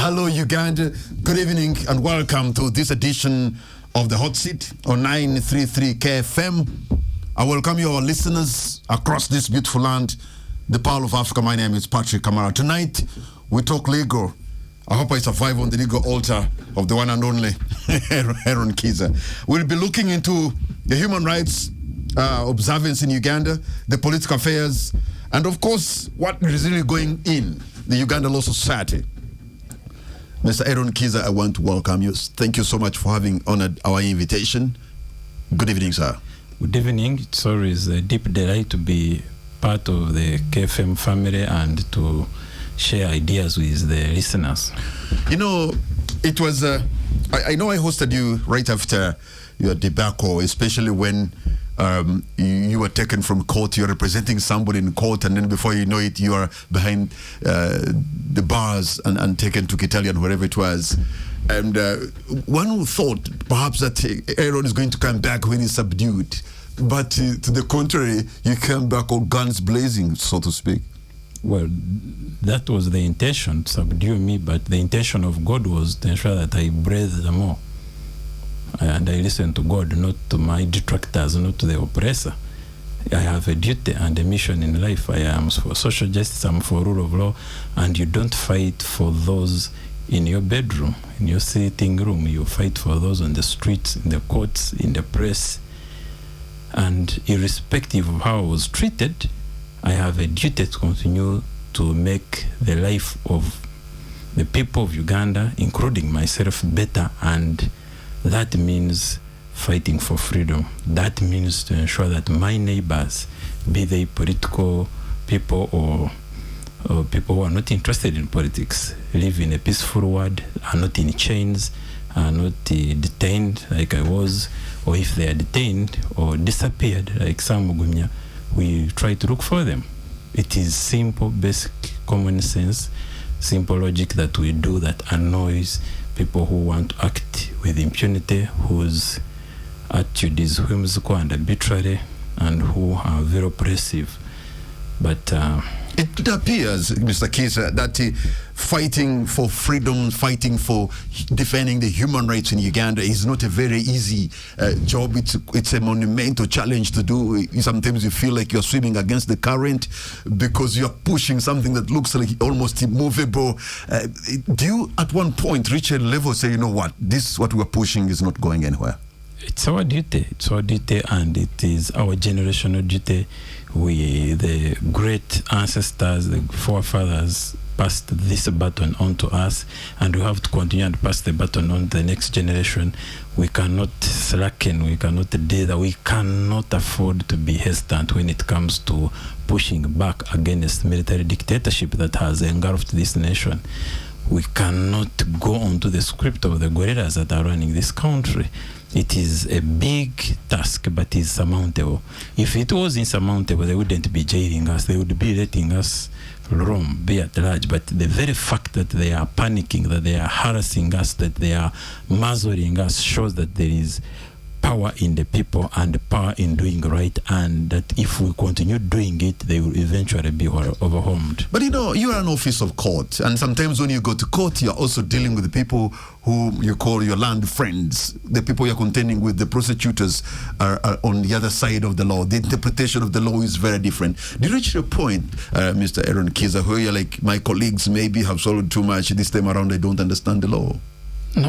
Hello, Uganda. Good evening and welcome to this edition of the Hotseat on 933 KFM. I welcome you, our listeners across this beautiful land, the Pearl of Africa. My name is Patrick Kamara. Tonight, we talk legal. I hope I survive on the legal altar of the one and only Eron Kiiza. We'll be looking into the human rights observance in Uganda, the political affairs, and of course, what is really going in the Uganda Law Society. Mr. Eron Kiiza, I want to welcome you. Thank you so much for having honored our invitation. Good evening, sir. Good evening. It's always a deep delight to be part of the KFM family and to share ideas with the listeners. You know, it was, I know I hosted you right after your debacle, especially when you were taken from court, you're representing somebody in court, and then before you know it, you are behind the bars and taken to Kitalian, wherever it was. And one who thought perhaps that Eron is going to come back when he's subdued. But to the contrary, you came back all guns blazing, so to speak. Well, that was the intention, to subdue me, but the intention of God was to ensure that I breathed more. And I listen to God, not to my detractors, not to the oppressor. I have a duty and a mission in life. I am for social justice, I'm for rule of law, and you don't fight for those in your bedroom, in your sitting room. You fight for those on the streets, in the courts, in the press. And irrespective of how I was treated, I have a duty to continue to make the life of the people of Uganda, including myself, better, and that means fighting for freedom. That means to ensure that my neighbors, be they political people or people who are not interested in politics, live in a peaceful world, are not in chains, are not detained like I was, or if they are detained or disappeared like some Mugumya, we try to look for them. It is simple, basic, common sense, simple logic that we do that annoys people who want to act with impunity, whose attitude is whimsical and arbitrary, and who are very oppressive. But it appears, Mr. Kiiza, that fighting for freedom, fighting for defending the human rights in Uganda is not a very easy job. It's a monumental challenge to do. Sometimes you feel like you're swimming against the current because you're pushing something that looks like almost immovable. Do you at one point reach a level, say, you know what, this what we're pushing is not going anywhere? It's our duty. It's our duty, and it is our generational duty. We, the great ancestors, the forefathers, passed this baton on to us, and we have to continue and pass the baton on to the next generation. We cannot slacken, we cannot do that, we cannot afford to be hesitant when it comes to pushing back against military dictatorship that has engulfed this nation. We cannot go on to the script of the guerrillas that are running this country. It is a big task, but it's surmountable. If it was insurmountable, they wouldn't be jailing us. They would be letting us roam, be at large. But the very fact that they are panicking, that they are harassing us, that they are muzzling us, shows that there is power in the people and power in doing right, and that if we continue doing it, they will eventually be overwhelmed. But you know, you are an office of court, and sometimes when you go to court, you're also dealing with the people who you call your land friends. The people you're contending with, the prosecutors, are on the other side of the law. The interpretation of the law is very different. Do you reach a point, Mr. Eron Kiiza, where you're like, my colleagues maybe have swallowed too much, this time around I don't understand the law? No.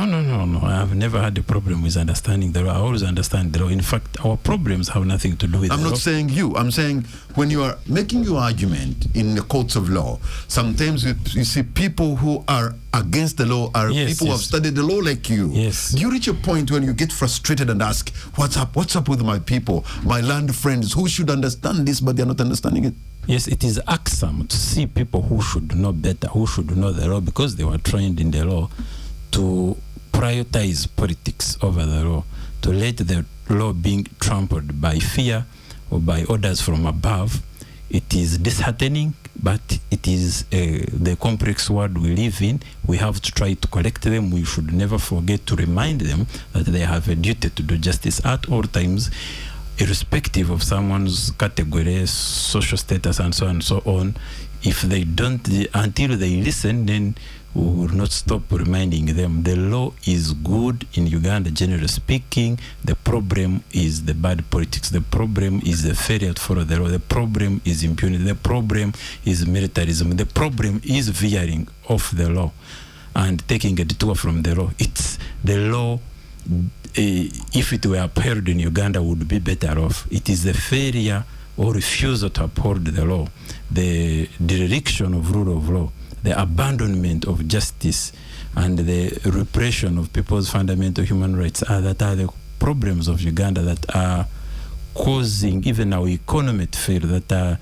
I have never had a problem with understanding the law. I always understand the law. In fact, our problems have nothing to do with the law. I'm not saying you. I'm saying when you are making your argument in the courts of law, sometimes you see people who are against the law are people who have studied the law like you. Yes. Do you reach a point when you get frustrated and ask, what's up? What's up with my people, my land friends who should understand this, but they're not understanding it? Yes, it is irksome to see people who should know better, who should know the law because they were trained in the law, to prioritize politics over the law, to let the law being trampled by fear or by orders from above. It is disheartening, but it is the complex world we live in. We have to try to collect them. We should never forget to remind them that they have a duty to do justice at all times, irrespective of someone's category, social status, and so on and so on. If they don't, until they listen, then we will not stop reminding them the law is good in Uganda, generally speaking. The problem is the bad politics. The problem is the failure to follow the law. The problem is impunity. The problem is militarism. The problem is veering off the law and taking a detour from the law. It's the law. If it were upheld in Uganda, would be better off. It is the failure or refusal to uphold the law, the dereliction of rule of law, the abandonment of justice, and the repression of people's fundamental human rights that are the problems of Uganda that are causing even our economy to fail, that are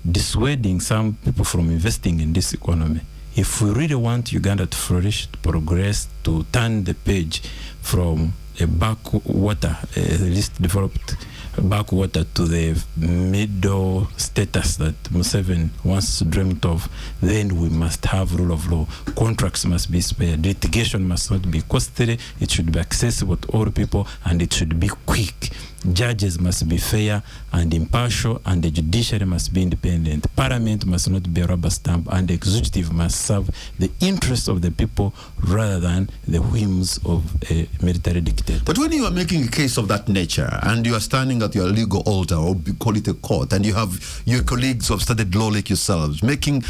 dissuading some people from investing in this economy. If we really want Uganda to flourish, to progress, to turn the page from a backwater, least developed backwater, to the middle status that Museveni once dreamt of, then we must have rule of law. Contracts must be spared. Litigation must not be costly. It should be accessible to all people, and it should be quick. Judges must be fair and impartial, and the judiciary must be independent. Parliament must not be a rubber stamp, and the executive must serve the interests of the people rather than the whims of a military dictator. But when you are making a case of that nature, and you are standing at your legal altar, or call it a court, and you have your colleagues who have studied law like yourselves, trying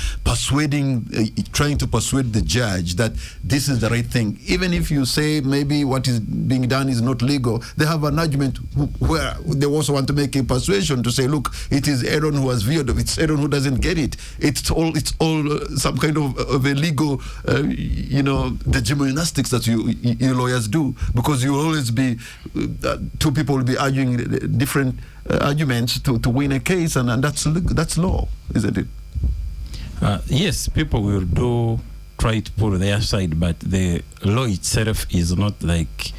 to persuade the judge that this is the right thing, even if you say maybe what is being done is not legal, they have an argument where they also want to make a persuasion to say, look, it is Eron who has veered, it's Eron who doesn't get it. It's all some kind of a legal, the gymnastics that you lawyers do, because you will always be, two people will be arguing different arguments to win a case, and that's law, isn't it? Yes, people will try to pull their side, but the law itself is not like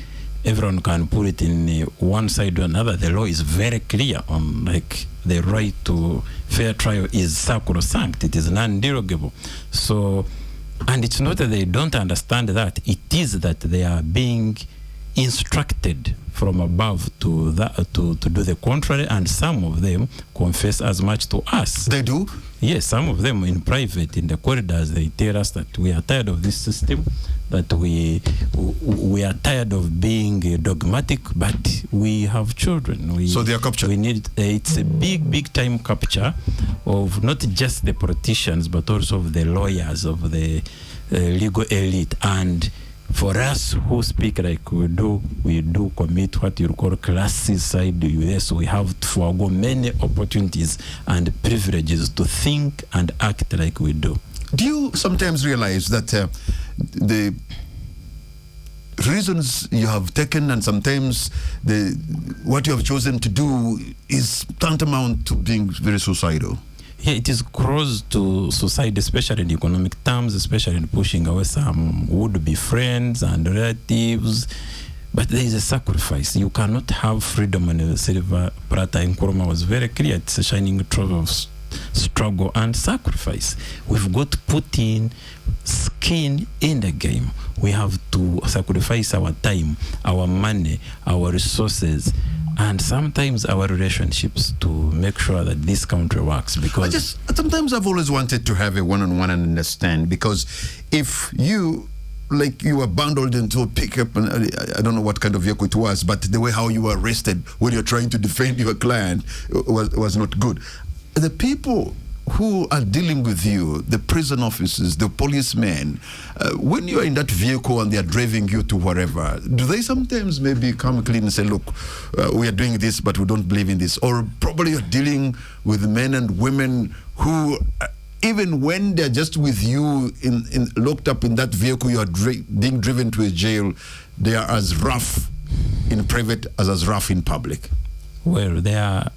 everyone can put it in one side or another. The law is very clear on, like, the right to fair trial is sacrosanct. It is non-derogable. So, and it's not that they don't understand that. It is that they are being instructed from above to do the contrary, and some of them confess as much to us. They do? Yes, some of them in private, in the corridors, they tell us that we are tired of this system, that we are tired of being dogmatic, but we have children. So they are captured. We need it's a big time capture of not just the politicians, but also of the lawyers, of the legal elite. And for us who speak like we do commit what you call classicide. Yes, we have to forego many opportunities and privileges to think and act like we do. Do you sometimes realize that the reasons you have taken, and sometimes what you have chosen to do, is tantamount to being very suicidal? Yeah, it is close to suicide, especially in economic terms, especially in pushing away some would-be friends and relatives. But there is a sacrifice. You cannot have freedom on a silver platter. Nkrumah was very clear. It's a shining trove of struggle and sacrifice. We've got to put in skin in the game. We have to sacrifice our time, our money, our resources, and sometimes our relationships to make sure that this country works. Because sometimes I've always wanted to have a one-on-one and understand, because if you were bundled into a pickup, and I don't know what kind of vehicle it was, but the way how you were arrested when you're trying to defend your client was not good. The people who are dealing with you, the prison officers, the policemen, when you're in that vehicle and they're driving you to wherever, do they sometimes maybe come clean and say, look, we are doing this, but we don't believe in this? Or probably you're dealing with men and women who, even when they're just with you locked up in that vehicle, you are being driven to a jail, they are as rough in private as rough in public? Well, they are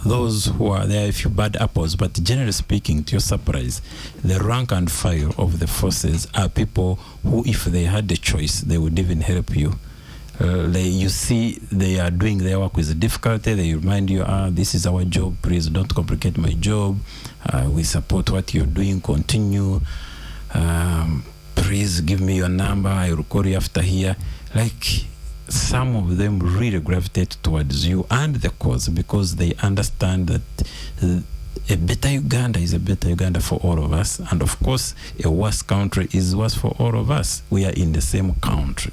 those who are there, a few bad apples, but generally speaking, to your surprise, the rank and file of the forces are people who, if they had the choice, they would even help you. You see, they are doing their work with difficulty. They remind you, this is our job, please don't complicate my job. We support what you're doing, continue. Please give me your number, I will call you after here. Like, some of them really gravitate towards you and the cause, because they understand that a better Uganda is a better Uganda for all of us. And of course, a worse country is worse for all of us. We are in the same country.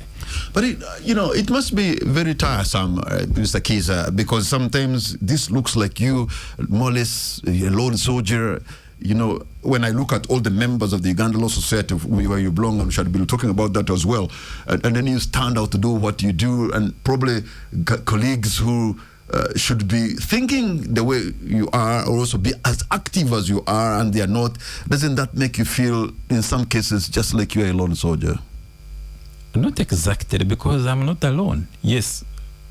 But it must be very tiresome, Mr. Kiiza, because sometimes this looks like you, more or less, a lone soldier. When I look at all the members of the Uganda Law Society where you belong, and we should be talking about that as well, and then you stand out to do what you do, and probably colleagues who should be thinking the way you are, or also be as active as you are, and they are not. Doesn't that make you feel, in some cases, just like you are a lone soldier? Not exactly, because I'm not alone. Yes,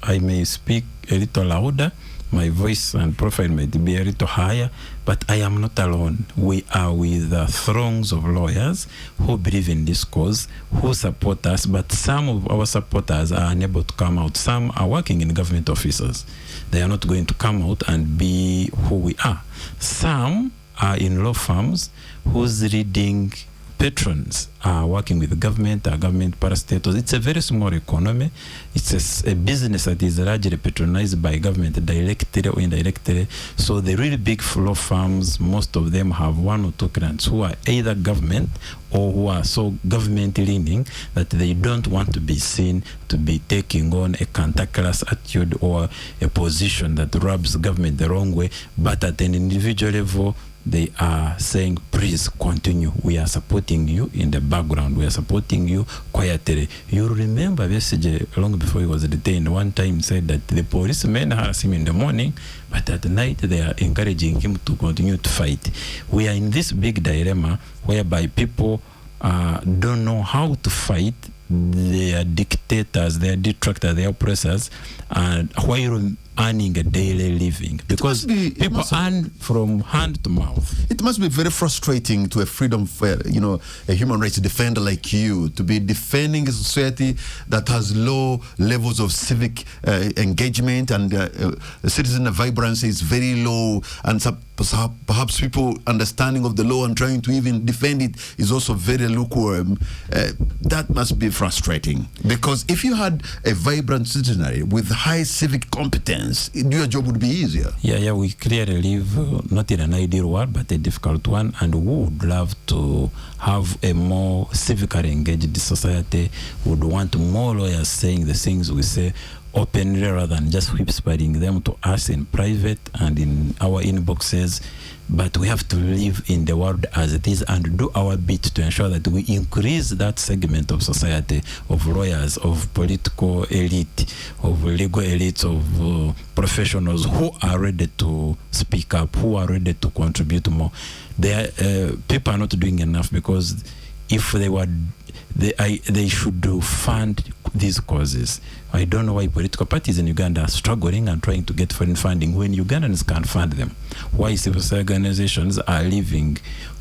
I may speak a little louder, my voice and profile may be a little higher, but I am not alone. We are with throngs of lawyers who believe in this cause, who support us, but some of our supporters are unable to come out. Some are working in government offices. They are not going to come out and be who we are. Some are in law firms whose leading patrons are working with the government, are government parastatals. It's a very small economy. It's a business that is largely patronized by government directly or indirectly. So the really big law firms, most of them have one or two clients who are either government or who are so government leaning that they don't want to be seen to be taking on a cantankerous attitude or a position that rubs government the wrong way. But at an individual level, they are saying, please continue. We are supporting you in the background. We are supporting you quietly. You remember Besigye, long before he was detained, one time said that the policemen harass him in the morning, but at night they are encouraging him to continue to fight. We are in this big dilemma whereby people don't know how to fight their dictators, their detractors, their oppressors, and while earning a daily living, because people earn from hand to mouth. It must be very frustrating to a freedom, a human rights defender like you, to be defending a society that has low levels of civic engagement, and citizen vibrancy is very low, and perhaps people understanding of the law and trying to even defend it is also very lukewarm. That must be frustrating, because if you had a vibrant citizenry with high civic competence, your job would be easier. Yeah, we clearly live not in an ideal world, but a difficult one, and we would love to have a more civically engaged society. Would want more lawyers saying the things we say openly rather than just whispering them to us in private and in our inboxes. But we have to live in the world as it is and do our bit to ensure that we increase that segment of society, of lawyers, of political elite, of legal elites, of professionals who are ready to speak up, who are ready to contribute more. People are not doing enough, because if they were, they should fund these causes. I don't know why political parties in Uganda are struggling and trying to get foreign funding when Ugandans can't fund them. Why civil society organizations are living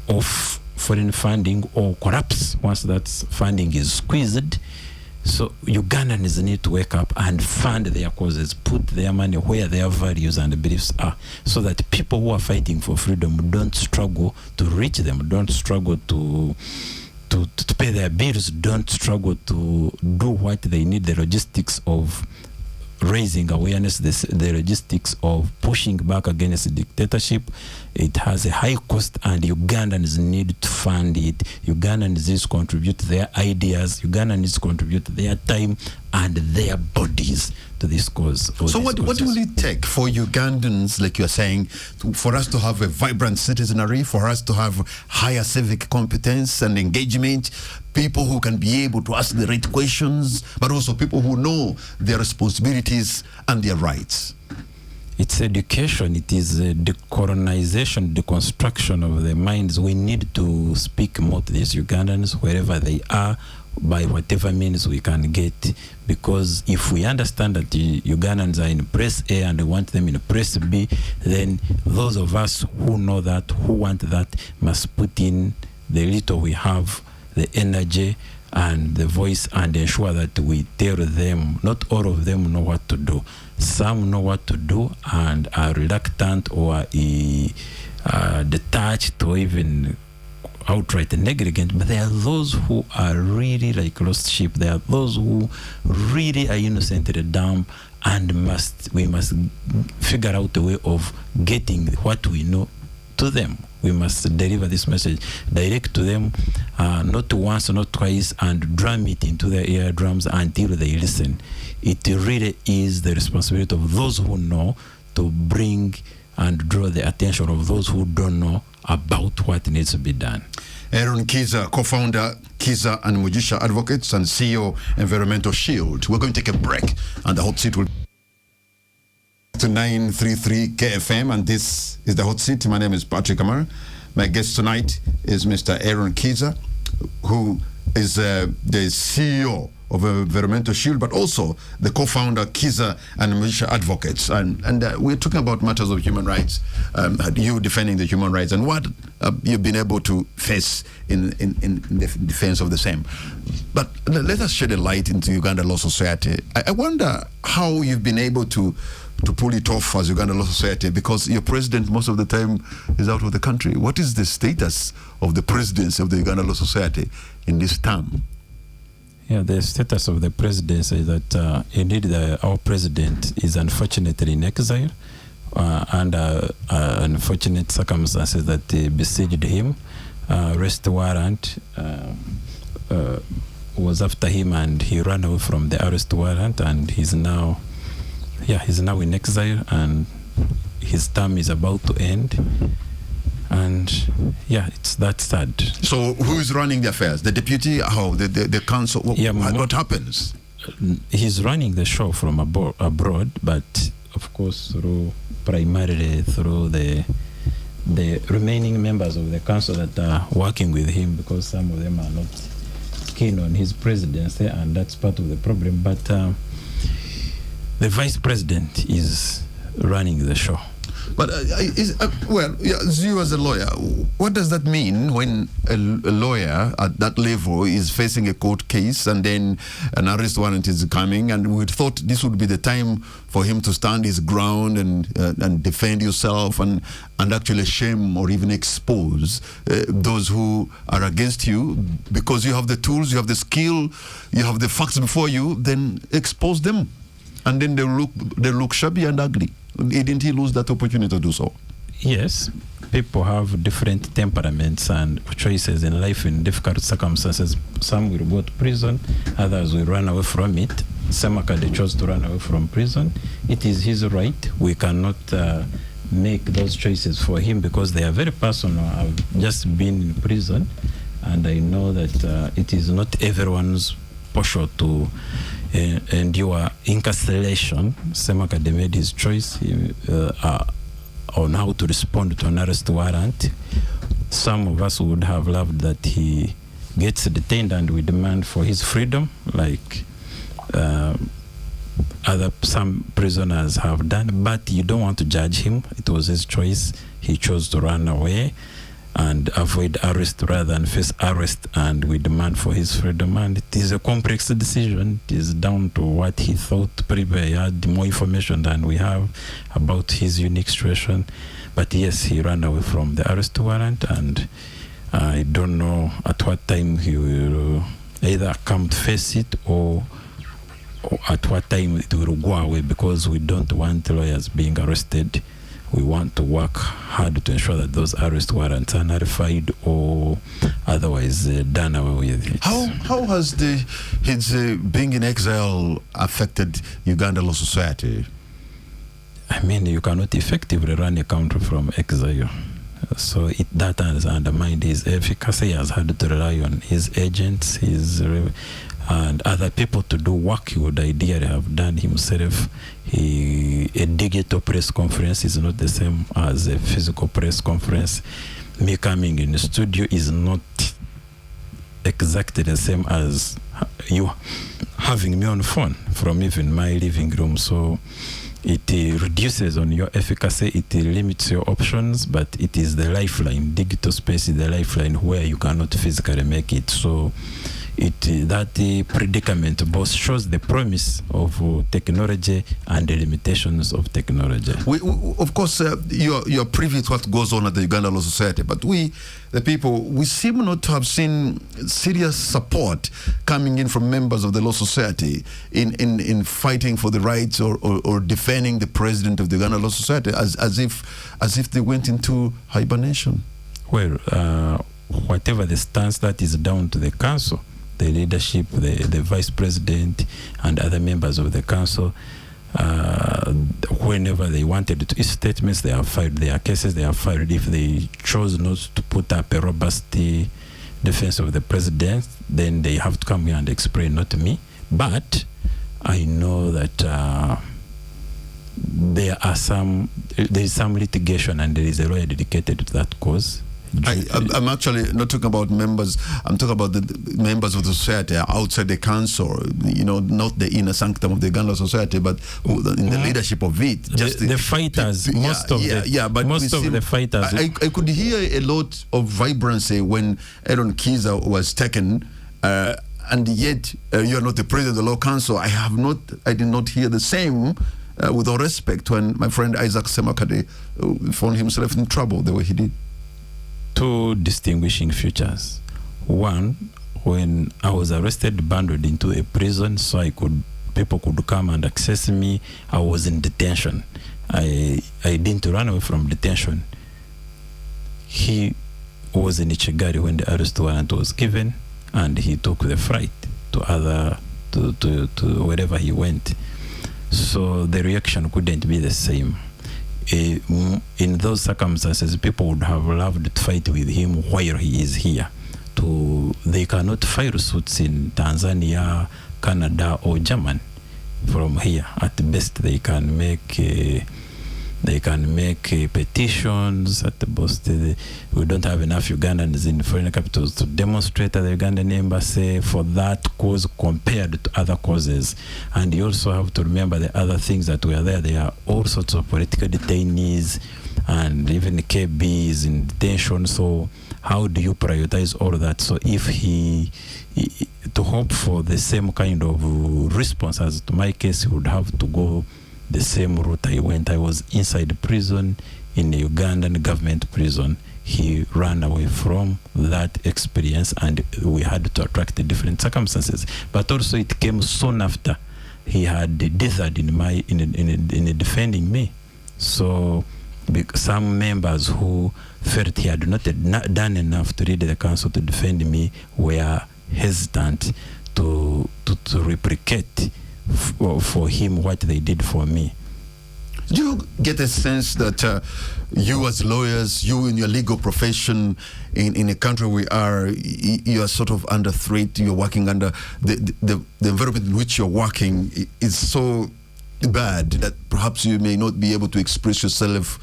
off foreign funding or collapse once that funding is squeezed. So Ugandans need to wake up and fund their causes, put their money where their values and beliefs are, so that people who are fighting for freedom don't struggle to reach them, don't struggle to pay their bills, don't struggle to do what they need, the logistics of raising awareness, the logistics of pushing back against dictatorship. It has a high cost, and Ugandans need to fund it. Ugandans need to contribute their ideas. Ugandans need to contribute their time and their bodies to this cause. So what will it take for Ugandans, like you're saying, for us to have a vibrant citizenry, for us to have higher civic competence and engagement, people who can be able to ask the right questions, but also people who know their responsibilities and their rights? It's education. It is a decolonization, deconstruction of the minds. We need to speak more to these Ugandans wherever they are, by whatever means we can get, because if we understand that the Ugandans are in press A and we want them in press B, then those of us who know that, who want that, must put in the little we have, the energy and the voice, and ensure that we tell them. Not all of them know what to do. Some know what to do and are reluctant or detached or even outright negligent, but there are those who are really like lost sheep. There are those who really are innocently dumb, and we must figure out a way of getting what we know to them. We must deliver this message direct to them, not once, not twice, and drum it into their eardrums until they listen. It really is the responsibility of those who know to bring and draw the attention of those who don't know about what needs to be done. Eron Kiiza, co-founder Kiiza and Mujisha Advocates and CEO Environmental Shield. We're going to take a break and the hot seat will to 933 KFM, and this is the hot seat. My name is Patrick Amar. My guest tonight is Mr. Eron Kiiza, who is the CEO of Environmental Shield, but also the co-founder Kiiza and Mujisha Advocates. And we're talking about matters of human rights, you defending the human rights and what you've been able to face in the defense of the same. But let us shed a light into Uganda Law Society. I wonder how you've been able to pull it off as Uganda Law Society, because your president most of the time is out of the country. What is the status of the presidency of the Uganda Law Society in this term? Yeah, the status of the presidency is that indeed our president is unfortunately in exile under unfortunate circumstances that besieged him. Arrest warrant was after him, and he ran away from the arrest warrant, and he's now in exile, and his term is about to end. And it's that sad. So who is running the affairs? The deputy? How? The council? What happens? He's running the show from abroad, but of course primarily through the remaining members of the council that are working with him, because some of them are not keen on his presidency, and that's part of the problem. But the vice president is running the show. But you as a lawyer, what does that mean when a lawyer at that level is facing a court case and then an arrest warrant is coming, and we thought this would be the time for him to stand his ground and defend yourself and actually shame or even expose those who are against you, because you have the tools, you have the skill, you have the facts before you, then expose them, and then they look shabby and ugly. Didn't he lose that opportunity to do so? Yes, people have different temperaments and choices in life in difficult circumstances. Some will go to prison, others will run away from it. Semakade chose to run away from prison. It is his right. We cannot make those choices for him because they are very personal. I've just been in prison, and I know that it is not everyone's portion to endure incarceration. Semakade made his choice on how to respond to an arrest warrant. Some of us would have loved that he gets detained and we demand for his freedom, like some prisoners have done, but you don't want to judge him. It was his choice. He chose to run away and avoid arrest rather than face arrest, and we demand for his freedom. And it is a complex decision. It is down to what he thought. Probably he had more information than we have about his unique situation. But yes, he ran away from the arrest warrant, and I don't know at what time he will either come to face it or at what time it will go away, because we don't want lawyers being arrested. We want to work hard to ensure that those arrest warrants are nullified or otherwise done away with it. How has his being in exile affected Uganda Law Society? I mean, you cannot effectively run a country from exile. So that has undermined his efficacy. He has had to rely on his agents, and other people to do work he would ideally have done himself. A digital press conference is not the same as a physical press conference. Me coming in the studio is not exactly the same as you having me on phone from even my living room. So it reduces on your efficacy, it limits your options, but it is the lifeline. Digital space is the lifeline where you cannot physically make it. So that predicament both shows the promise of technology and the limitations of technology. We of course, you're privy to what goes on at the Uganda Law Society, but we, the people, we seem not to have seen serious support coming in from members of the Law Society in fighting for the rights or defending the president of the Uganda Law Society, as if they went into hibernation. Well, whatever the stance, that is down to the council, the leadership, the vice president, and other members of the council. Whenever they wanted to issue statements, they have filed their cases. They have filed. If they chose not to put up a robust defense of the president, then they have to come here and explain, not me. But I know that there is some litigation, and there is a lawyer dedicated to that cause. I'm actually not talking about members. I'm talking about the members of the society outside the council. You know, not the inner sanctum of the Uganda Society, but in the leadership of it. Just the fighters, most of the fighters. I could hear a lot of vibrancy when Eron Kiiza was taken, and yet you are not the president of the Law Council. I did not hear the same. With all respect, when my friend Isaac Semakade found himself in trouble the way he did. Two distinguishing features. One, when I was arrested, bundled into a prison so people could come and access me, I was in detention. I didn't run away from detention. He was in Ichigari when the arrest warrant was given, and he took the flight to wherever he went. So the reaction couldn't be the same. In those circumstances, people would have loved to fight with him while he is here. They cannot file suits in Tanzania, Canada, or Germany from here. At best, they can make petitions. At the best, we don't have enough Ugandans in foreign capitals to demonstrate at the Ugandan embassy for that cause compared to other causes. And you also have to remember the other things that were there. There are all sorts of political detainees and even KBs in detention. So how do you prioritize all of that? So if to hope for the same kind of response as to my case, he would have to go the same route I went. I was inside the prison, in a Ugandan government prison. He ran away from that experience, and we had to attract the different circumstances. But also it came soon after he had dithered in defending me. So some members who felt he had not done enough to lead the council to defend me were hesitant to replicate for him what they did for me. Do you get a sense that you as lawyers, you in your legal profession, in a country we are, you are sort of under threat, you're working under, the environment in which you're working is so bad that perhaps you may not be able to express yourself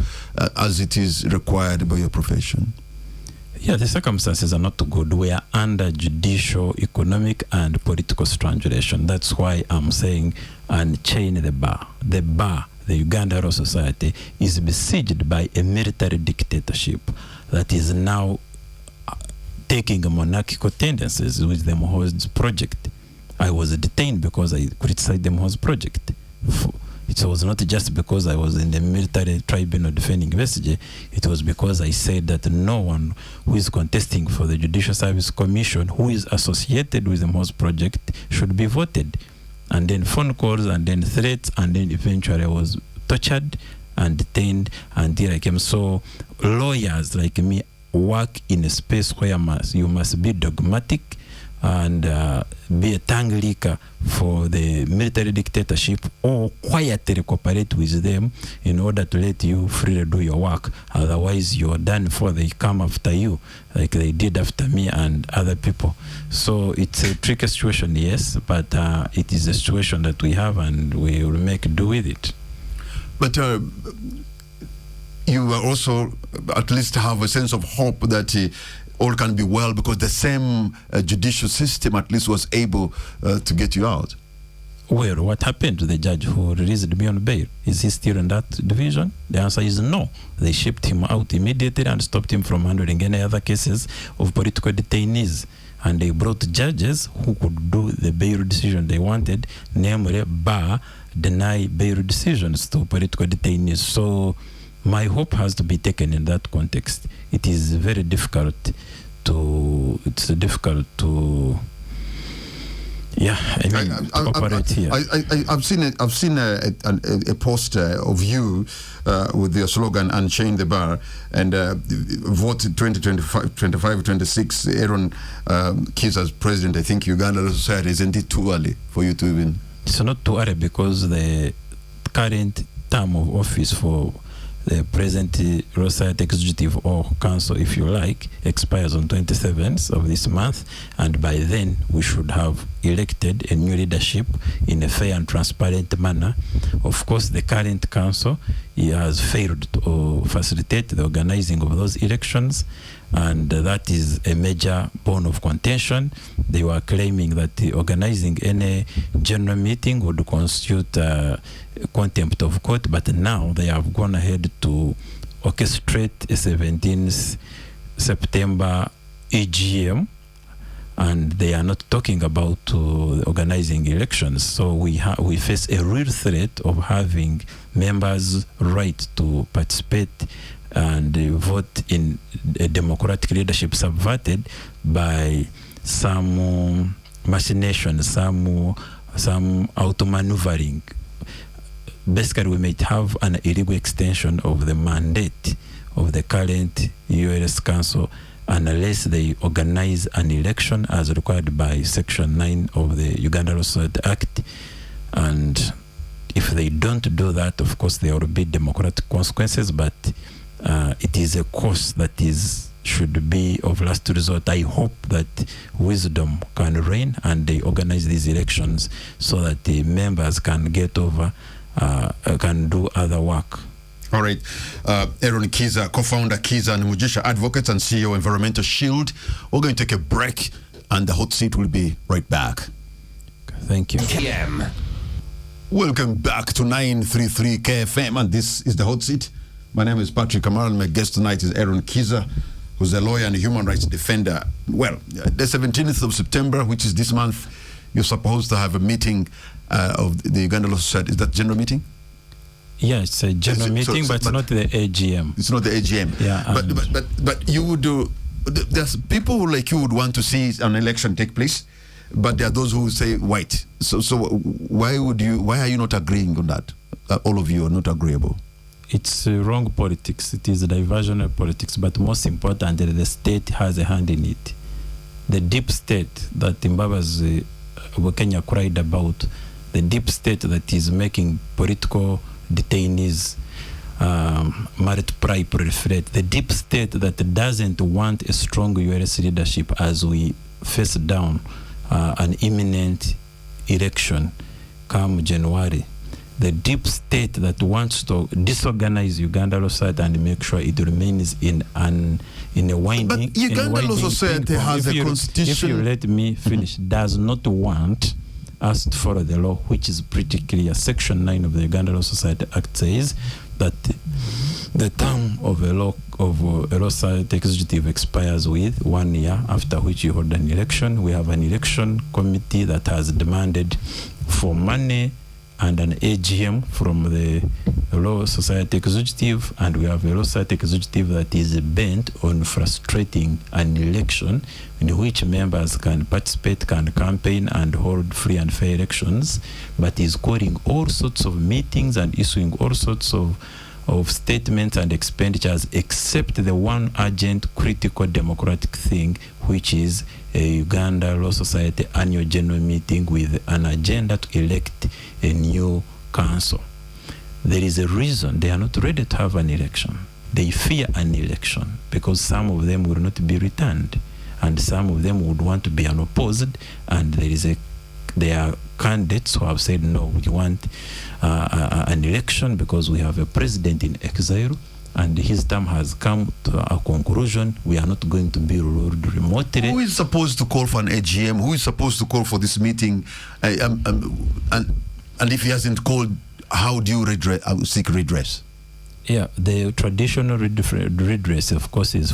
as it is required by your profession? Yeah, the circumstances are not good. We are under judicial, economic, and political strangulation. That's why I'm saying unchain the bar. The bar, the Uganda Law Society, is besieged by a military dictatorship that is now taking monarchical tendencies with the Moho's project. I was detained because I criticized the Moho's project. It was not just because I was in the military tribunal defending Vestige. It was because I said that no one who is contesting for the Judicial Service Commission who is associated with the Moho's project should be voted. And then phone calls, and then threats, and then eventually I was tortured and detained until I came. So lawyers like me work in a space where you must be dogmatic and be a tongue licker for the military dictatorship, or quietly cooperate with them in order to let you freely do your work. Otherwise, you're done before they come after you, like they did after me and other people. So it's a tricky situation, yes, but it is a situation that we have, and we will make do with it. But you also at least have a sense of hope that all can be well, because the same judicial system at least was able to get you out. Well, what happened to the judge who released me on bail? Is he still in that division? The answer is no. They shipped him out immediately and stopped him from handling any other cases of political detainees. and they brought judges who could do the bail decision they wanted, namely deny bail decisions to political detainees. So my hope has to be taken in that context. It is very difficult to operate here. I've seen a poster of you with your slogan "Unchain the Bar" and vote 2025, 26. Eron Kiiza as president. I think Uganda Society, isn't it too early for you to even? It's not too early because the current term of office for the present Hotseat executive or council, if you like, expires on 27th of this month, and by then we should have elected a new leadership in a fair and transparent manner. Of course, the current council has failed to facilitate the organizing of those elections, and that is a major bone of contention. They were claiming that organizing any general meeting would constitute contempt of court, but now they have gone ahead to orchestrate a 17th September EGM, and they are not talking about organizing elections. So we face a real threat of having members' right to participate and vote in a democratic leadership subverted by some machinations, some auto-maneuvering. Basically, we might have an illegal extension of the mandate of the current ULS Council unless they organize an election as required by Section 9 of the Uganda Hotseat Act. And if they don't do that, of course, there will be democratic consequences, but it is a course that should be of last resort. I hope that wisdom can reign and they organize these elections so that the members can get over, can do other work. All right. Eron Kiiza, co-founder Kiiza and Mujisha Advocates and CEO Environmental Shield. We're going to take a break and the Hotseat will be right back. Thank you. KM. Welcome back to 933 KFM, and this is the Hotseat. My name is Patrick Kamara, and my guest tonight is Eron Kiiza, who's a lawyer and a human rights defender. Well, the 17th of September, which is this month, you're supposed to have a meeting of the Uganda Hotseat. Is that general meeting? Yeah, it's a general meeting, but it's not the AGM. It's not the AGM. Yeah, but you would do. There's people who like you would want to see an election take place, but there are those who say wait. So why are you not agreeing on that? All of you are not agreeable. It's wrong politics. It is a diversionary politics, but most importantly, the state has a hand in it. The deep state that Mbaba's Kenya cried about, the deep state that is making political detainees merit reflect, the deep state that doesn't want a strong ULS leadership as we face down an imminent election come January. The deep state that wants to disorganize Uganda Hotseat and make sure it remains in a winding. But Uganda Hotseat has a constitution. If you let me finish, does not want us to follow the law, which is pretty clear. Section 9 of the Uganda Hotseat Act says that the term of a Hotseat executive expires with 1 year, after which you hold an election. We have an election committee that has demanded for money and an AGM from the Law Society Executive, and we have a Law Society Executive that is bent on frustrating an election in which members can participate, can campaign and hold free and fair elections, but is calling all sorts of meetings and issuing all sorts of statements and expenditures, except the one urgent, critical, democratic thing, which is a Uganda Law Society annual general meeting with an agenda to elect a new council. There is a reason they are not ready to have an election. They fear an election because some of them will not be returned, and some of them would want to be unopposed, and there are candidates who have said no, we want an election because we have a president in exile and his term has come to a conclusion. We are not going to be ruled remotely. Who is supposed to call for an AGM? Who is supposed to call for this meeting? And if he hasn't called, how do you seek redress? Yeah, the traditional redress, of course, is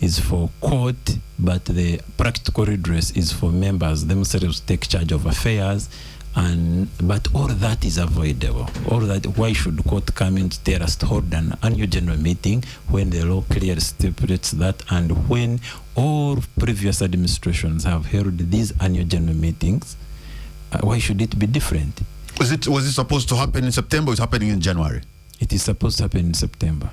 is for court, but the practical redress is for members themselves to take charge of affairs. But all that is avoidable. All that, why should court come in to tell us to hold an annual general meeting when the law clearly stipulates that, and when all previous administrations have held these annual general meetings? Why should it be different? Was it supposed to happen in September, or is it happening in January? It is supposed to happen in September.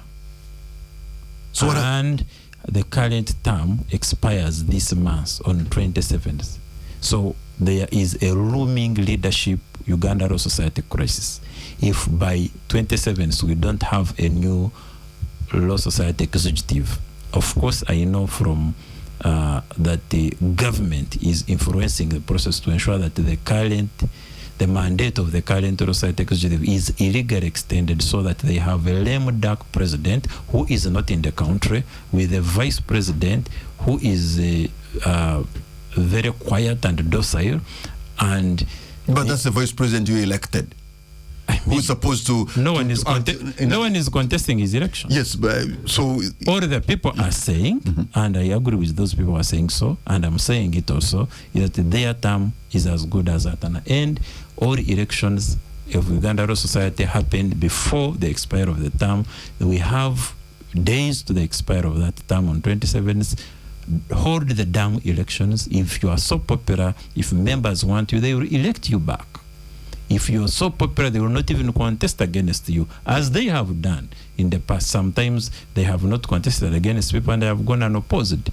So and the current term expires this month on 27th. So there is a looming leadership Uganda Law Society crisis. If by 27th we don't have a new Law Society executive, of course I know from that the government is influencing the process to ensure that the mandate of the current Law Society executive is illegally extended, so that they have a lame duck president who is not in the country, with a vice president who is very quiet and docile. But that's the vice president you elected. Who's supposed to? No one is contesting his election. Yes, but so all the people are saying, and I agree with those people who are saying so, and I'm saying it also, is that their term is as good as at an end. All elections of Uganda Law Society happened before the expiry of the term. We have days to the expiry of that term on 27th. Hold the damn elections. If you are so popular, if members want you, they will elect you back. If you are so popular, they will not even contest against you, as they have done in the past. Sometimes they have not contested against people and they have gone unopposed.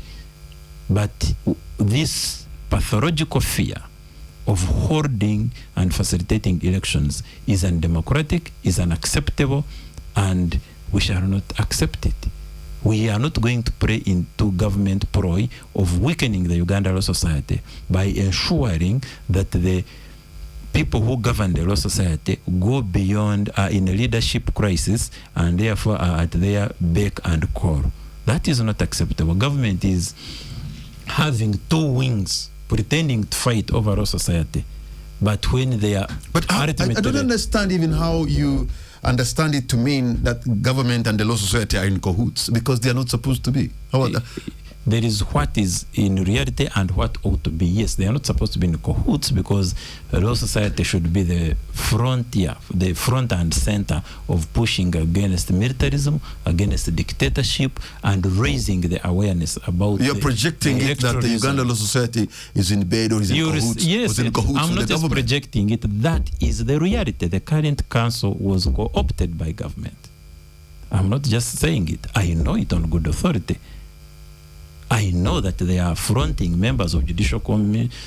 But this pathological fear of holding and facilitating elections is undemocratic, is unacceptable, and we shall not accept it. We are not going to play into government ploy of weakening the Uganda Law Society by ensuring that the people who govern the Law Society go beyond, in a leadership crisis, and therefore are at their beck and call. That is not acceptable. Government is having two wings, pretending to fight over Law Society, but when they are... But I don't understand even how you understand it to mean that government and the Law Society are in cahoots, because they are not supposed to be. How about that? There is what is in reality and what ought to be. Yes, they are not supposed to be in cahoots, because the Law Society should be the frontier, the front and center of pushing against militarism, against dictatorship, and raising the awareness about... You're projecting it that the Uganda Law Society is in bed or is in cahoots. Yes, in cahoots I'm with not the just government. projecting it. That is the reality. The current council was co-opted by government. I'm not just saying it. I know it on good authority. I know that they are fronting members of Judicial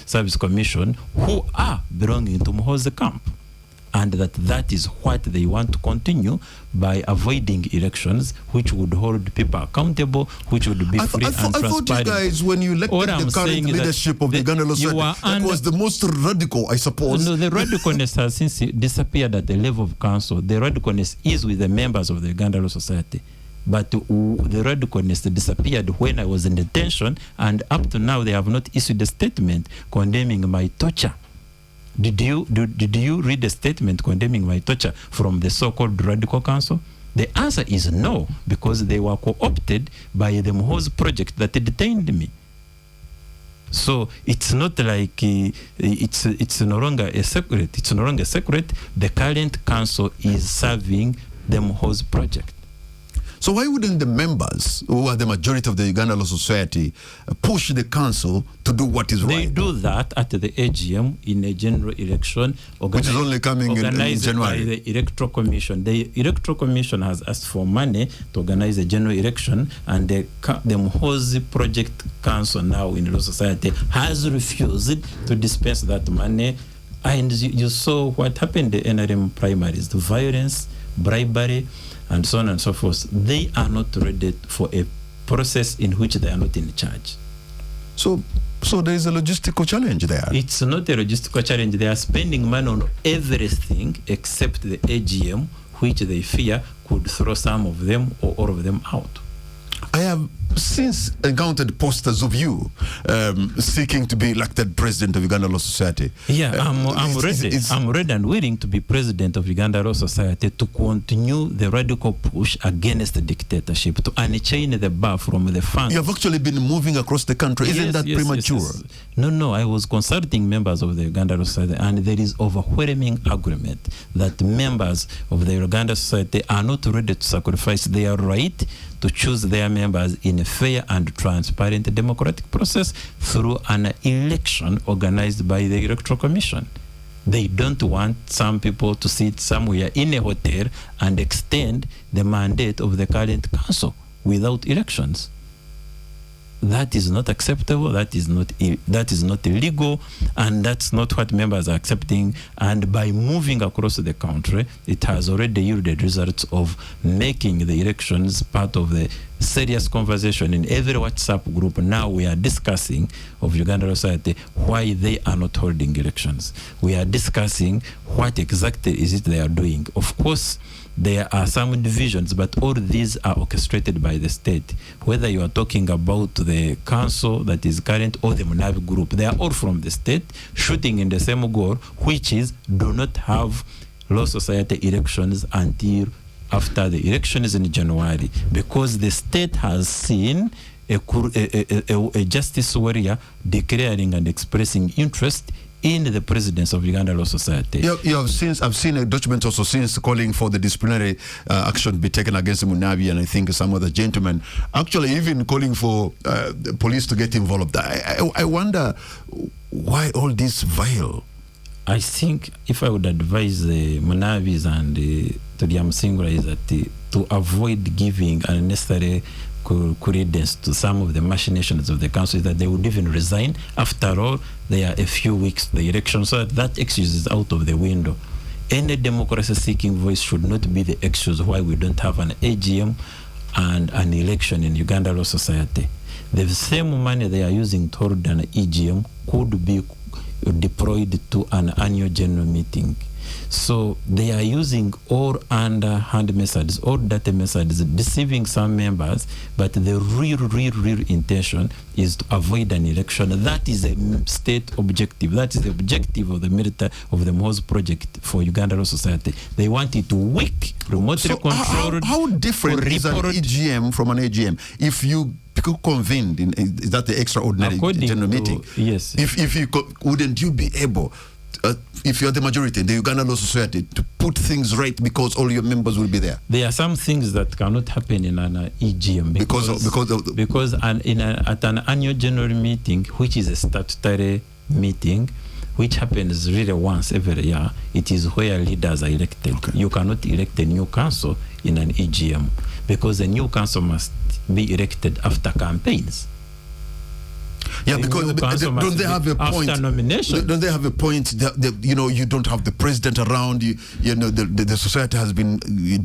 Service Commission who are belonging to Muhoozi camp, and that is what they want to continue by avoiding elections, which would hold people accountable, which would be free and transparent. I thought you guys, when you elected the current leadership of the Uganda Law Society, that was the most radical, I suppose. No, the radicalness has since disappeared at the level of council. The radicalness is with the members of the Uganda Law Society. But the radicalness disappeared when I was in detention, and up to now they have not issued a statement condemning my torture. Did you read the statement condemning my torture from the so-called Radical Council? The answer is no, because they were co-opted by the Muhoozi project that detained me. So it's not like it's no longer a secret. It's no longer a secret. The current council is serving the Muhoozi project. So why wouldn't the members, who are the majority of the Uganda Law Society, push the council to do what is right? They do that at the AGM in a general election, which is only coming in January. By the Electoral Commission. The Electoral Commission has asked for money to organize a general election, and the Muhoozi Project Council now in the Law Society has refused to dispense that money. And you saw what happened in the NRM primaries, the violence, bribery, and so on and so forth. They are not ready for a process in which they are not in charge. So there is a logistical challenge there. It's not a logistical challenge. They are spending money on everything except the AGM, which they fear could throw some of them or all of them out. I have since encountered posters of you seeking to be elected president of Uganda Law Society. Yeah, I'm ready and willing to be president of Uganda Law Society to continue the radical push against the dictatorship, to unchain the bar from the fund. You have actually been moving across the country. Isn't that premature? Yes. No, I was consulting members of the Uganda Law Society, and there is overwhelming agreement that members of the Uganda Society are not ready to sacrifice their right to choose their members in a fair and transparent democratic process through an election organized by the Electoral Commission. They don't want some people to sit somewhere in a hotel and extend the mandate of the current council without elections. That is not acceptable, that is not illegal, and that's not what members are accepting. And by moving across the country, it has already yielded results of making the elections part of the serious conversation in every WhatsApp group. Now we are discussing of Uganda Society why they are not holding elections. We are discussing what exactly is it they are doing. Of course, there are some divisions, but all these are orchestrated by the state. Whether you are talking about the council that is current or the Munabi group, they are all from the state, shooting in the same goal, which is do not have law society elections until after the elections in January, because the state has seen a justice warrior declaring and expressing interest in the presidents of Uganda Law Society. I've seen a document also since calling for the disciplinary action be taken against Munabi and I think some other gentlemen, actually even calling for the police to get involved. I wonder why all this vile. I think if I would advise the Munabis and to the Amsingura is that to avoid giving unnecessary credence to some of the machinations of the council, is that they would even resign. After all, there are a few weeks to the election, so that excuse is out of the window. Any democracy-seeking voice should not be the excuse why we don't have an AGM and an election in Uganda Law Society. The same money they are using toward an EGM could be deployed to an annual general meeting. So they are using all underhand methods, all data methods, deceiving some members, but the real intention is to avoid an election. That is a state objective. That is the objective of the military of the MOS project for Uganda Law Society. They want it weak, remotely controlled. How different is an EGM from an AGM? If you convened in is that the extraordinary general meeting? Yes. If you wouldn't you be able, if you're the majority in the Uganda Law Society, to put things right because all your members will be there? There are some things that cannot happen in an EGM because at an annual general meeting, which is a statutory meeting, which happens really once every year, it is where leaders are elected. Okay. You cannot elect a new council in an EGM because a new council must be elected after campaigns. Yeah, because don't they have a point? After nomination, don't they have a point that you know you don't have the president around? You know the society has been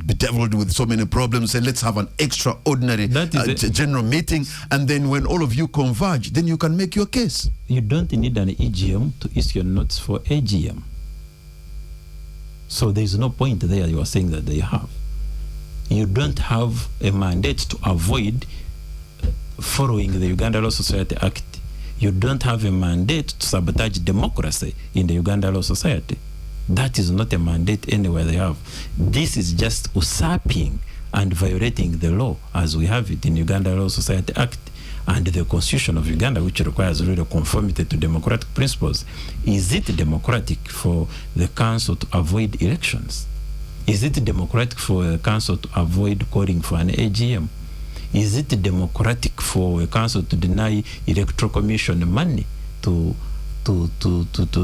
bedeviled with so many problems. So let's have an extraordinary general meeting, and then when all of you converge, then you can make your case. You don't need an EGM to issue notes for AGM. So there is no point there. You are saying that they have. You don't have a mandate to avoid following the Uganda Law Society Act. You don't have a mandate to sabotage democracy in the Uganda Law Society. That is not a mandate anywhere they have. This is just usurping and violating the law as we have it in Uganda Law Society Act and the Constitution of Uganda, which requires really conformity to democratic principles. Is it democratic for the council to avoid elections? Is it democratic for a council to avoid calling for an AGM? Is it democratic for a council to deny electoral commission money to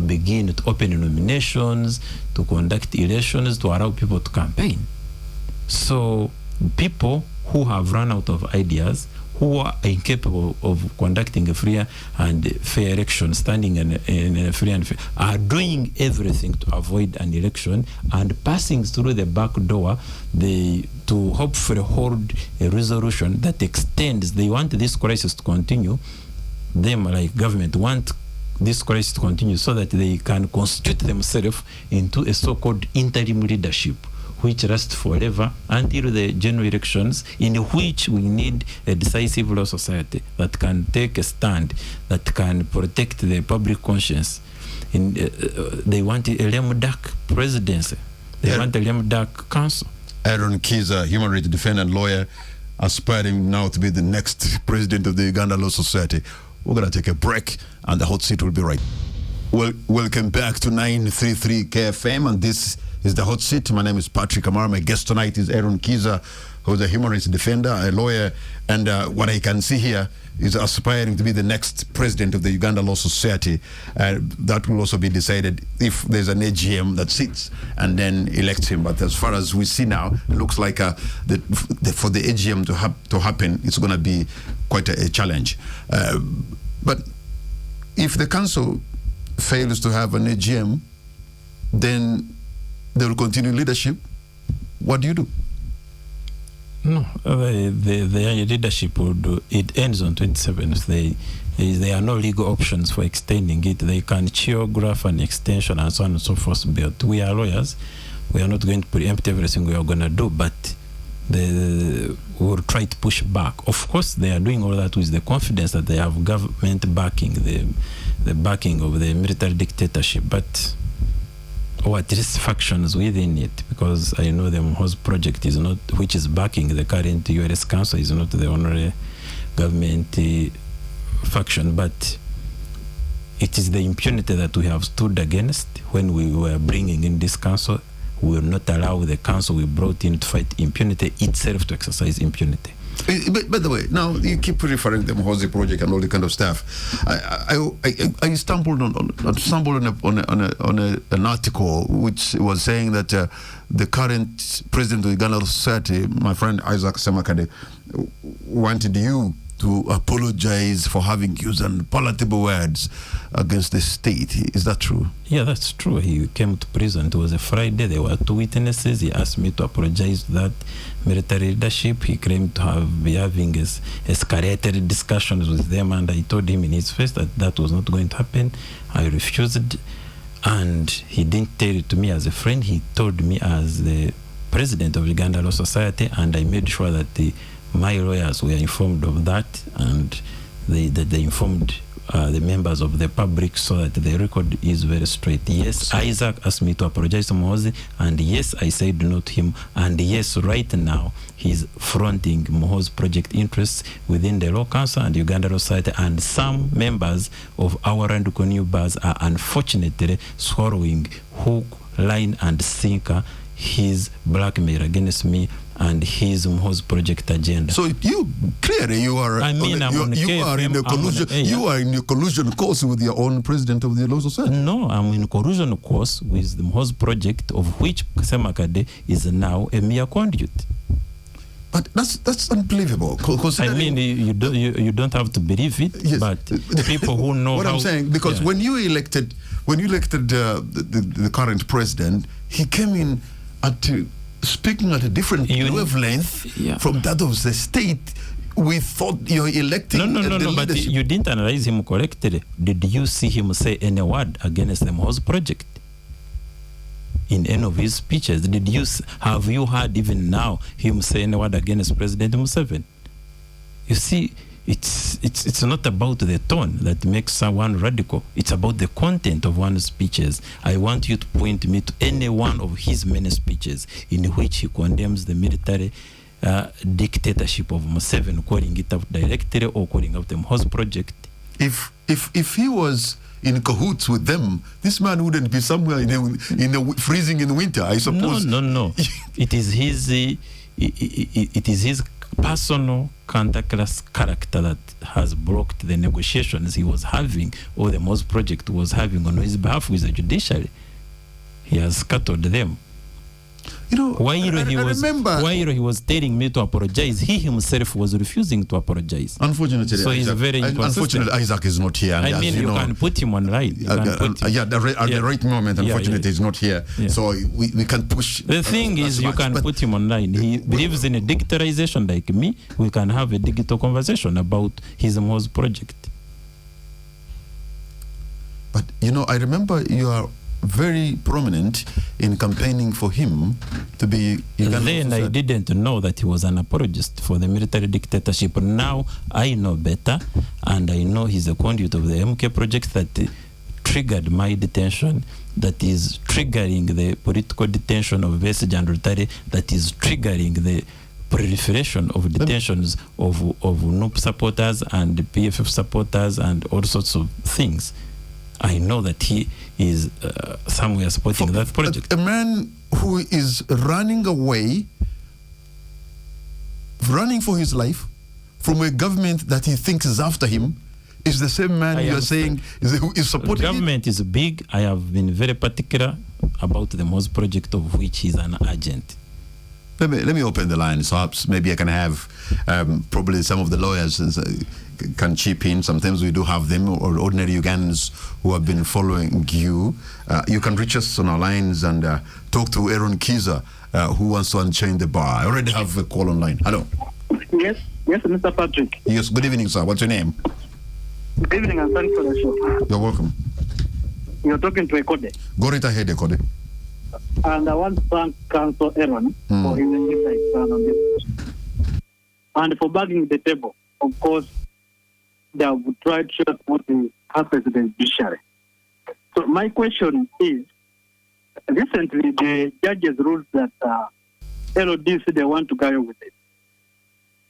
begin to open nominations, to conduct elections, to allow people to campaign? So people who have run out of ideas, who are incapable of conducting a free and fair election, standing in a free and fair, are doing everything to avoid an election and passing through the back door to hopefully hold a resolution that extends. They want this crisis to continue. Them, like government, want this crisis to continue so that they can constitute themselves into a so-called interim leadership which lasts forever until the general elections, in which we need a decisive law society that can take a stand, that can protect the public conscience. They want a lame duck presidency. They want a lame duck council. Eron Kiiza, human rights defender and lawyer, aspiring now to be the next president of the Uganda Law Society. We're going to take a break, and the hot seat will be right. Well, welcome back to 933 KFM, and this is the hot seat. My name is Patrick Amara. My guest tonight is Eron Kiiza, who's a human rights defender, a lawyer, and what I can see here is aspiring to be the next president of the Uganda Law Society. That will also be decided if there's an AGM that sits and then elects him. But as far as we see now, it looks like for the AGM to happen, it's going to be quite a challenge. But if the council fails to have an AGM, then they will continue leadership. What do you do? No, the leadership will do. It ends on 27th. There are no legal options for extending it. They can choreograph an extension and so on and so forth. But we are lawyers. We are not going to preempt everything we are going to do, but we will try to push back. Of course, they are doing all that with the confidence that they have government backing, the backing of the military dictatorship, but or at least factions within it, because I know the Mho's project is not, which is backing the current ULS Council, is not the only government faction, but it is the impunity that we have stood against when we were bringing in this council. We will not allow the council we brought in to fight impunity itself to exercise impunity. By the way, now you keep referring to the Mhozi project and all the kind of stuff. I stumbled on an article which was saying that the current president of the Uganda Society, my friend Isaac Semakade, wanted you to apologize for having used unpalatable words against the state. Is that true? Yeah, that's true. He came to prison. It was a Friday. There were 2 witnesses. He asked me to apologize to that military leadership. He claimed to be having escalated discussions with them, and I told him in his face that that was not going to happen. I refused, and he didn't tell it to me as a friend. He told me as the president of Uganda Law Society, and I made sure that my lawyers were informed of that, and they informed the members of the public, so that the record is very straight. Yes, Isaac asked me to apologize to Mhozi, and yes, I said no to him, and yes, right now he's fronting Mho's project interests within the Law Council and Uganda Law Society, and some members of our Randukonyu bars are unfortunately swallowing hook, line, and sinker his blackmail against me and his Mho's project agenda. So you clearly you are in a collusion course with your own president of the Law Society. No, I'm in collusion course with the Mho's project, of which Semakade is now a mere conduit. But that's unbelievable. I mean, you don't have to believe it, yes, but people who know what I'm saying, because when you elected the current president, he came in speaking at a different wavelength from that of the state. We thought you're electing. No, but you didn't analyze him correctly. Did you see him say any word against the Mho's project in any of his speeches? Have you heard even now him say any word against President Museveni? You see, it's not about the tone that makes someone radical. It's about the content of one's speeches. I want you to point me to any one of his many speeches in which he condemns the military dictatorship of Museveni, calling it out directly or calling out the Mho's project. If he was in cahoots with them, this man wouldn't be somewhere freezing in winter, I suppose. No. It is his personal cantankerous character that has blocked the negotiations he was having, or the Mho's project was having on his behalf with the judiciary. He has scattered them. You know, while he was telling me to apologize, he himself was refusing to apologize. Unfortunately, so he's very inconsistent. Unfortunately, Isaac is not here. I mean, you can put him on line. At the right moment, unfortunately, he's not here. Yeah. So we can push. The thing is, you can put him on line. He believes in a digitalization like me. We can have a digital conversation about his Mho's project. But, you know, I remember you are very prominent in campaigning for him to be Uganda. Then I didn't know that he was an apologist for the military dictatorship. Now I know better, and I know he's a conduit of the MK project that triggered my detention, that is triggering the political detention of Besigye and Rutare, that is triggering the proliferation of detentions of NUP supporters and PFF supporters and all sorts of things. I know that he is somewhere supporting that project. A man who is running away, running for his life from a government that he thinks is after him, is the same man you are saying is supporting the government is big. I have been very particular about the MOS project, of which he's an agent. Let me open the line, so perhaps maybe I can have probably some of the lawyers can chip in. Sometimes we do have them, or ordinary Ugandans who have been following you. You can reach us on our lines and talk to Eron Kiiza, who wants to unchain the bar. I already have a call online. Hello. Yes, Mr. Patrick. Yes, good evening, sir. What's your name? Good evening, and thanks for the show. You're welcome. You're talking to Ekode. Go right ahead, Ekode. And I want to thank Council Eron for his insights on this. And for bagging the table. Of course, they have tried to show what happens to the judiciary. So my question is, recently the judges ruled that LODC, they want to carry with it.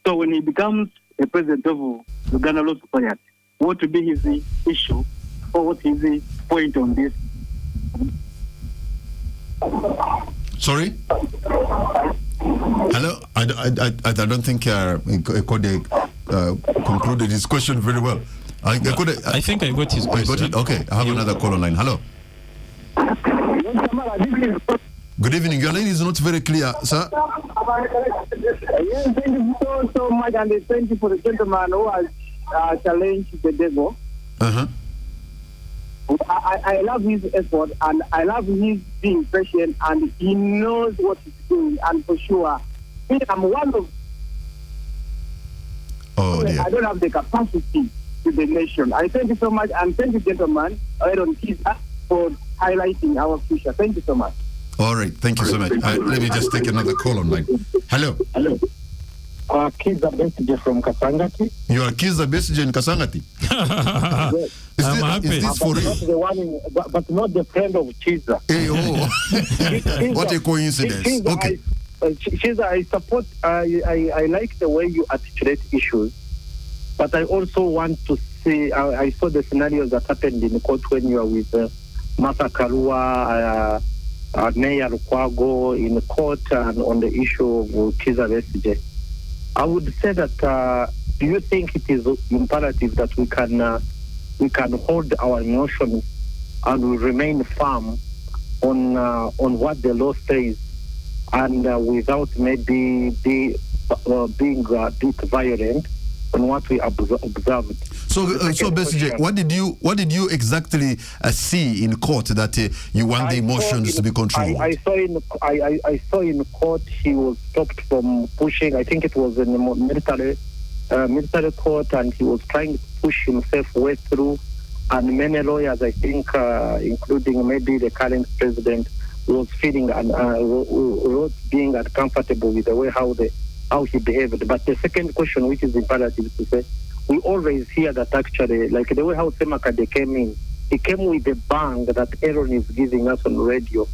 So when he becomes a president of Uganda Law Society, what will be his issue, or what is the point on this? Sorry? Hello? I don't think Ekode concluded his question very well. I think I got his question. Got it? Okay, I have another call online. Hello? Good evening. Your line is not very clear, sir. Yes, thank you so much, and thank you for the gentleman who has challenged the devil. Uh-huh. I love his effort, and I love his being patient, and he knows what he's doing, and for sure, I'm one of... Oh, dear. I don't have the capacity to the nation. I thank you so much, and thank you, gentlemen, Eron Kiiza, for highlighting our future. Thank you so much. All right, thank you so much. Let me just take another call online. Hello. Hello. Kiiza Besigye from Kasangati. You are Kiiza Besigye in Kasangati? Yes. I'm happy. Is this for real? Not the one but not the friend of Kiiza. Hey, oh. What a coincidence. Kiiza, Okay. Kiiza, I support, I like the way you articulate issues, but I also want to see, I saw the scenarios that happened in court when you were with Martha Karua, Mayor Lukwago in court and on the issue of Kiiza Besigye. I would say that do you think it is imperative that we can hold our emotions and we remain firm on what the law says, and without maybe being a bit violent on what we observed? So Besigye, what did you exactly see in court that you want the emotions to be controlled? I saw in court he was stopped from pushing. I think it was in the military court, and he was trying to push himself way through. And many lawyers, I think, including maybe the current president, was feeling was being uncomfortable with the way how he behaved. But the second question, which is imperative, is to say, we always hear that actually, like the way how Semakade came in, he came with the bang that Eron is giving us on radio.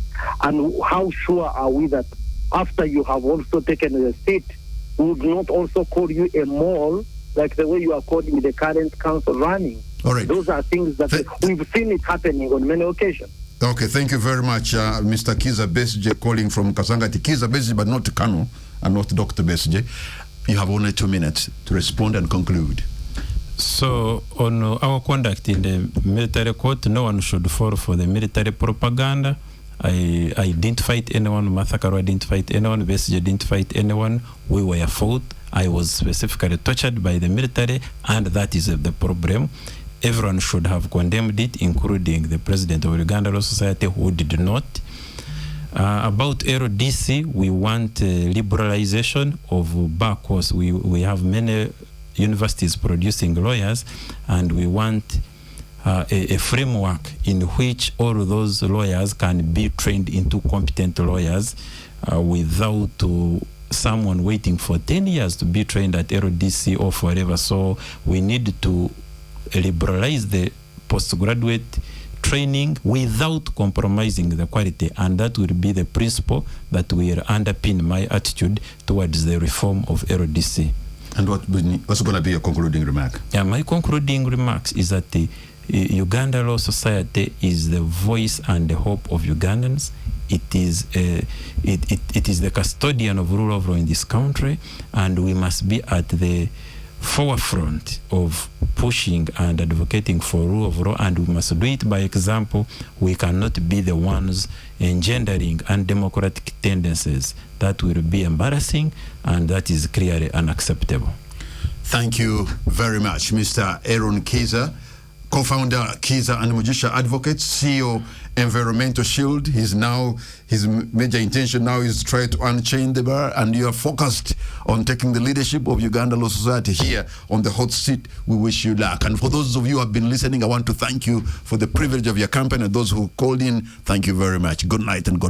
And how sure are we that after you have also taken the seat, we would not also call you a mole, like the way you are calling the current council running? All right. Those are things that we've seen it happening on many occasions. Okay, thank you very much, Mr. Kiiza Besigye, calling from Kasangati. Kiiza Besigye, but not Kano, and not Dr. Besigye. You have only 2 minutes to respond and conclude. So, on our conduct in the military court, no one should fall for the military propaganda. I didn't fight anyone. Martha Karua didn't fight anyone. Besigye didn't fight anyone. We were fought. I was specifically tortured by the military, and that is the problem. Everyone should have condemned it, including the president of Uganda Law Society, who did not. About LDC, we want liberalization of bar course. We have many universities producing lawyers, and we want a framework in which all those lawyers can be trained into competent lawyers without someone waiting for 10 years to be trained at LDC or forever. So we need to liberalize the postgraduate training without compromising the quality, and that will be the principle that will underpin my attitude towards the reform of LDC. And what's going to be your concluding remark? Yeah, my concluding remarks is that the Uganda Law Society is the voice and the hope of Ugandans. It is the custodian of rule of law in this country, and we must be at the forefront of pushing and advocating for rule of law, and we must do it by example. We cannot be the ones engendering undemocratic tendencies. That will be embarrassing, and that is clearly unacceptable. Thank you very much, Mr. Eron Kiiza, co-founder Kiiza and Mujisha Advocates, CEO Environmental Shield. His major intention now is to try to unchain the bar, and you are focused on taking the leadership of Uganda Law Society here on the hot seat. We wish you luck. And for those of you who have been listening, I want to thank you for the privilege of your company. Those who called in, thank you very much. Good night and God